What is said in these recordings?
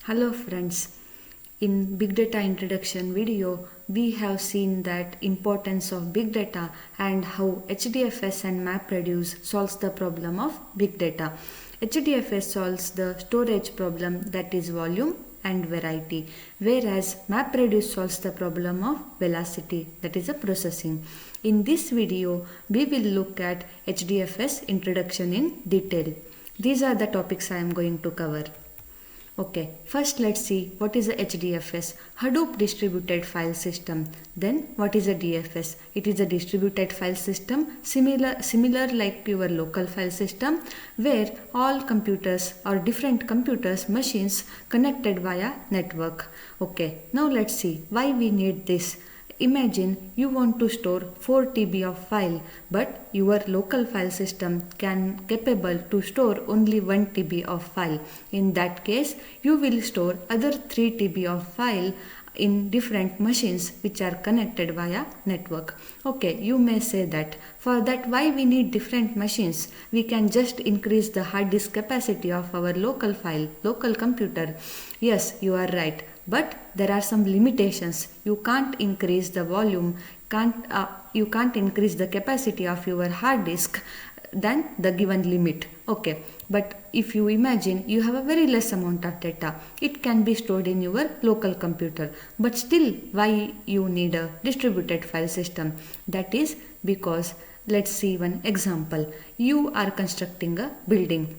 Hello friends, in Big Data introduction video, we have seen that importance of big data and how HDFS and MapReduce solves the problem of big data. HDFS solves the storage problem, that is volume and variety, whereas MapReduce solves the problem of velocity, that is a processing. In this video, we will look at HDFS introduction in detail. These are the topics I am going to cover. Okay, first let's see what is a HDFS, Hadoop Distributed File System. Then what is a DFS? It is a distributed file system similar like your local file system, where all computers or different computers machines connected via network. Okay, now let's see why we need this. Imagine you want to store 4 TB of file, but your local file system can capable to store only 1 TB of file. In that case, you will store other 3 TB of file in different machines which are connected via network. Okay, you may say that for that why we need different machines? We can just increase the hard disk capacity of our local computer. Yes, you are right. But there are some limitations. You can't increase the volume, you can't increase the capacity of your hard disk than the given limit. Okay, but if you imagine you have a very less amount of data, it can be stored in your local computer. But still, why you need a distributed file system? That is because, let's see one example. You are constructing a building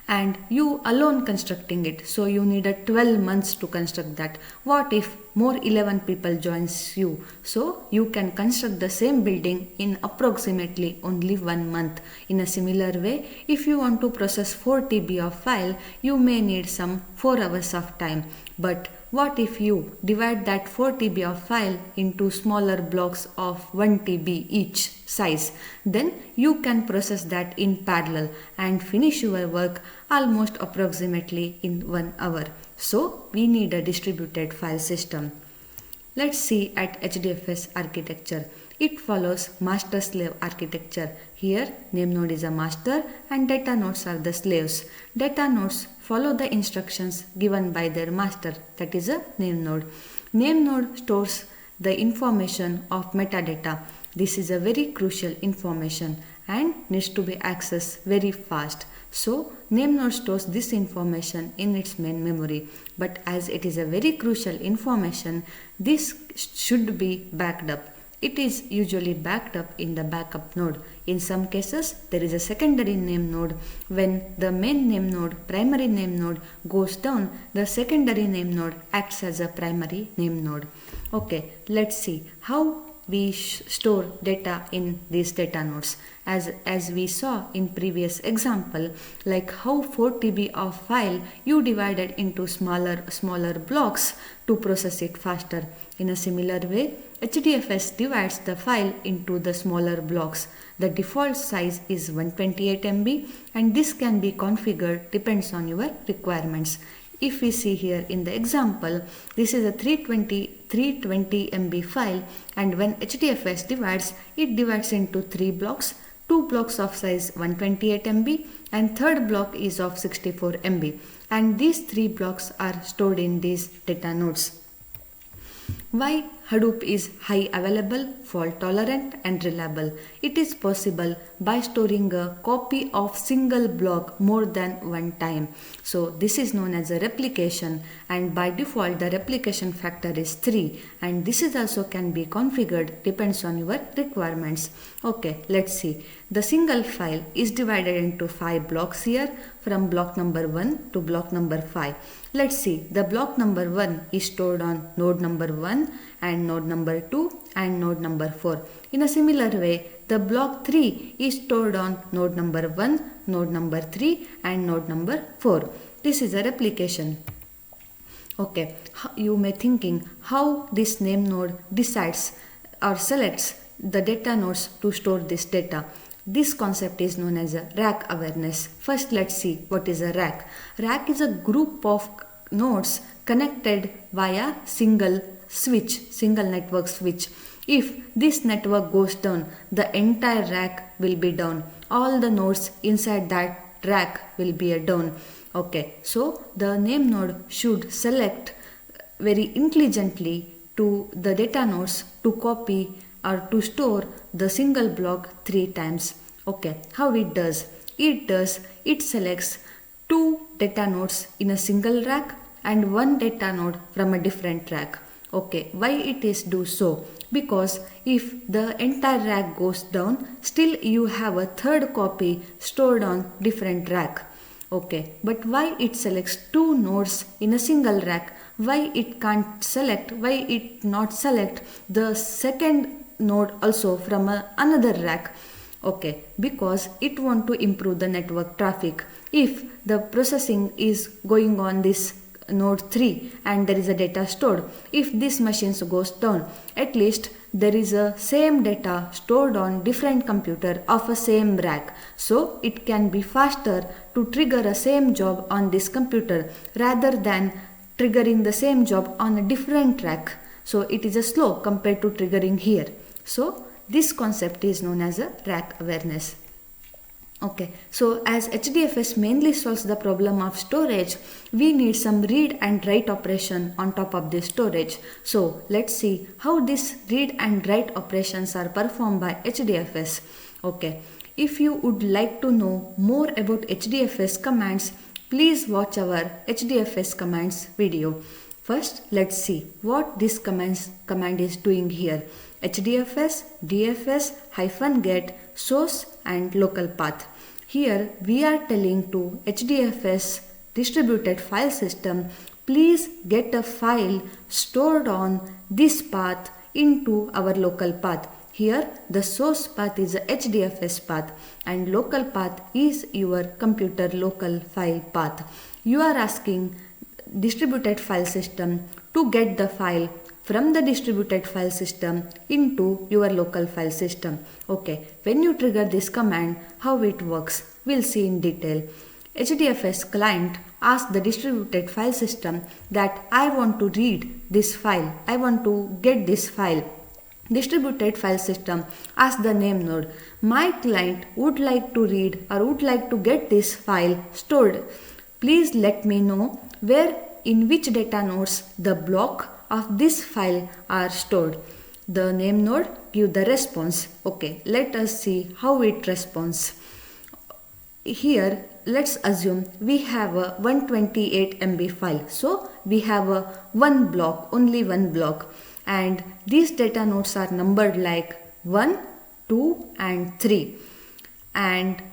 and you alone constructing it, so you need a 12 months to construct that. What if more 11 people joins you? So you can construct the same building in approximately only 1 month. In a similar way, if you want to process 4 TB of file, you may need some 4 hours of time. But what if you divide that 4 TB of file into smaller blocks of 1 TB each size? Then you can process that in parallel and finish your work almost approximately in 1 hour. So we need a distributed file system. Let's see at HDFS architecture. It follows master-slave architecture. Here, name node is a master and data nodes are the slaves. Data nodes follow the instructions given by their master, that is a name node. Name node stores the information of metadata. This is a very crucial information and needs to be accessed very fast. So, name node stores this information in its main memory. But as it is a very crucial information, this should be backed up. It is usually backed up in the backup node. In some cases, there is a secondary name node. When the main name node, primary name node goes down, the secondary name node acts as a primary name node. Okay, let's see how we store data in these data nodes. As we saw in previous example, like how 4 TB of file you divided into smaller blocks to process it faster. In a similar way, HDFS divides the file into the smaller blocks. The default size is 128 MB and this can be configured depends on your requirements. If we see here in the example, this is a 320 MB file, and when HDFS divides, it divides into 3 blocks. 2 blocks of size 128 MB and third block is of 64 MB, and these 3 blocks are stored in these data nodes. Why Hadoop is high available, fault tolerant and reliable? It is possible by storing a copy of single block more than one time. So this is known as a replication, and by default the replication factor is 3, and this is also can be configured depends on your requirements. Okay, let's see. The single file is divided into 5 blocks here, from block number 1 to block number 5. Let's see, the block number 1 is stored on node number 1 and node number 2 and node number 4. In a similar way, the block 3 is stored on node number 1, node number 3 and node number 4. This is a replication. Okay, you may thinking how this name node decides or selects the data nodes to store this data. This concept is known as a rack awareness. First, let's see what is a rack. Rack is a group of nodes connected via single network switch. If this network goes down, the entire rack will be down. All the nodes inside that rack will be down. Okay, so the name node should select very intelligently to the data nodes to copy or to store the single block 3 times. Okay, how it does? It selects 2 data nodes in a single rack and 1 data node from a different rack. Okay, why it is do so? Because if the entire rack goes down, still you have a third copy stored on different rack. Okay, but why it selects 2 nodes in a single rack? Why it not select the second node also from another rack? Okay, because it want to improve the network traffic. If the processing is going on this node 3 and there is a data stored, if this machine goes down, at least there is a same data stored on different computer of a same rack, so it can be faster to trigger a same job on this computer rather than triggering the same job on a different rack. So it is a slow compared to triggering here. So this concept is known as a rack awareness. Okay, so as HDFS mainly solves the problem of storage, we need some read and write operation on top of this storage. So let's see how these read and write operations are performed by HDFS. Okay, if you would like to know more about HDFS commands, please watch our HDFS commands video. First, let's see what this command is doing here. HDFS, DFS, -get, source and local path. Here we are telling to HDFS distributed file system, please get a file stored on this path into our local path. Here the source path is a HDFS path and local path is your computer local file path. You are asking distributed file system to get the file from the distributed file system into your local file system. Okay, when you trigger this command, how it works, we'll see in detail. HDFS client asks the distributed file system that I want to read this file, I want to get this file. Distributed file system asks the name node, my client would like to read or would like to get this file stored. Please let me know where in which data nodes the block of this file are stored. The name node give the response. Okay, let us see how it responds. Here let's assume we have a 128 MB file. So we have a only one block, and these data nodes are numbered like 1, 2 and 3. And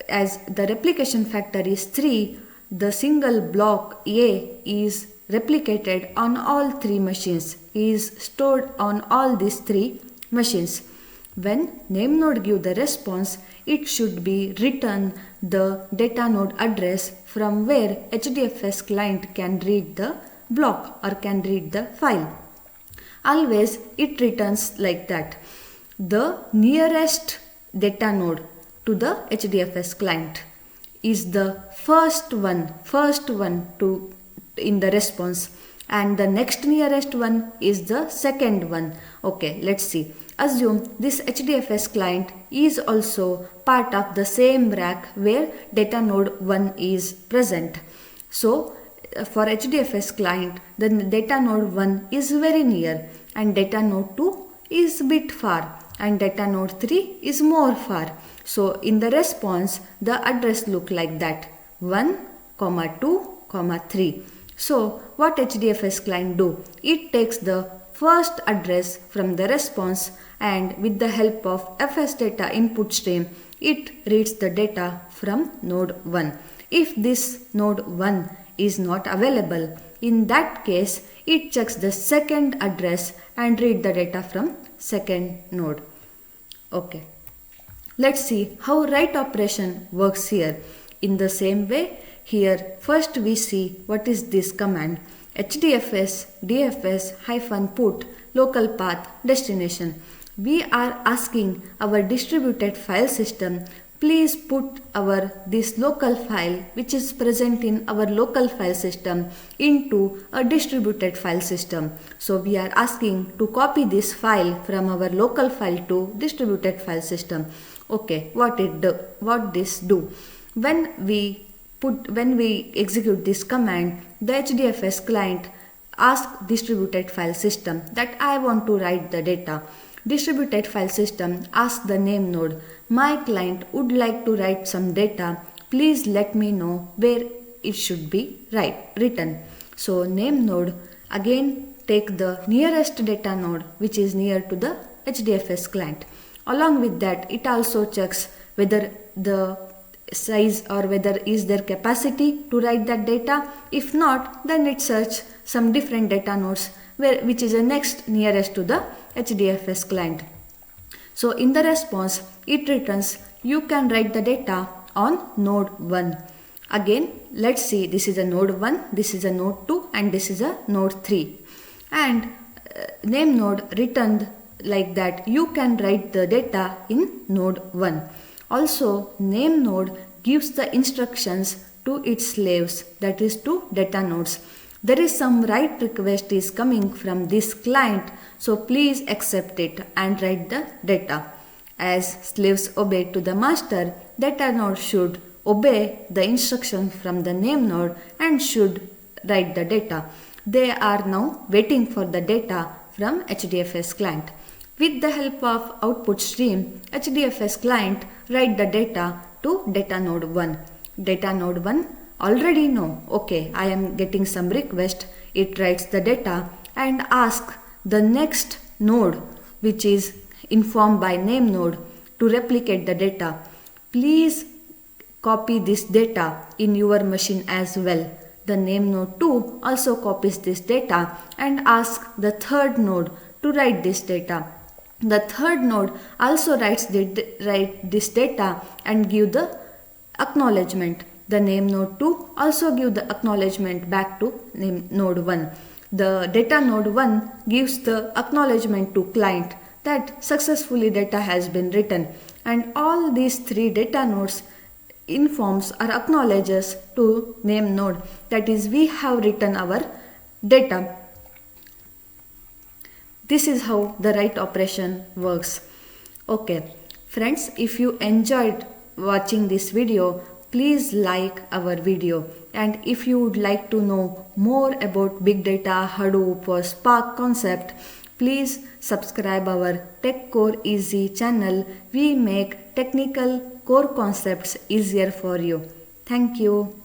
as the replication factor is 3, the single block A is replicated on all 3 machines, is stored on all these 3 machines. When name node give the response, it should be return the data node address from where HDFS client can read the block or can read the file. Always it returns like that. The nearest data node to the HDFS client is the first one to in the response, and the next nearest one is the second one. Okay, let's see. Assume this HDFS client is also part of the same rack where data node 1 is present. So for HDFS client, the data node 1 is very near and data node 2 is bit far and data node 3 is more far. So in the response, the address look like that, 1, 2, 3. So what HDFS client do? It takes the first address from the response and with the help of FS data input stream, it reads the data from node 1. If this node 1 is not available, in that case, it checks the second address and read the data from second node. Okay. Let's see how write operation works here. In the same way, here first we see what is this command, HDFS DFS -put local path destination. We are asking our distributed file system, please put this local file which is present in our local file system into a distributed file system. So we are asking to copy this file from our local file to distributed file system. Okay, what this do? When we when we execute this command, the HDFS client asks distributed file system that I want to write the data. Distributed file system asks the name node, my client would like to write some data. Please let me know where it should be written. So name node again take the nearest data node which is near to the HDFS client. Along with that, it also checks whether the size or whether is there capacity to write that data. If not, then it searches some different data nodes which is the next nearest to the HDFS client. So in the response, it returns you can write the data on node 1. Again, let's see, this is a node 1, this is a node 2 and this is a node 3. And name node returned like that you can write the data in node 1. Also, name node gives the instructions to its slaves, that is to data nodes. There is some write request is coming from this client, so please accept it and write the data. As slaves obey to the master, data node should obey the instruction from the name node and should write the data. They are now waiting for the data from HDFS client. With the help of output stream, HDFS client write the data to data node 1. Data node 1 already know, okay, I am getting some request. It writes the data and asks the next node which is informed by name node to replicate the data. Please copy this data in your machine as well. The name node 2 also copies this data and asks the third node to write this data. The third node also writes this data and give the acknowledgement. The name node 2 also give the acknowledgement back to name node 1. The data node 1 gives the acknowledgement to client that successfully data has been written, and all these three data nodes informs or acknowledges to name node, that is we have written our data. This is how the write operation works. Okay, friends, if you enjoyed watching this video, please like our video, and if you would like to know more about big data, Hadoop or Spark concept, please subscribe our TechCoreEasy channel. We make technical core concepts easier for you. Thank you.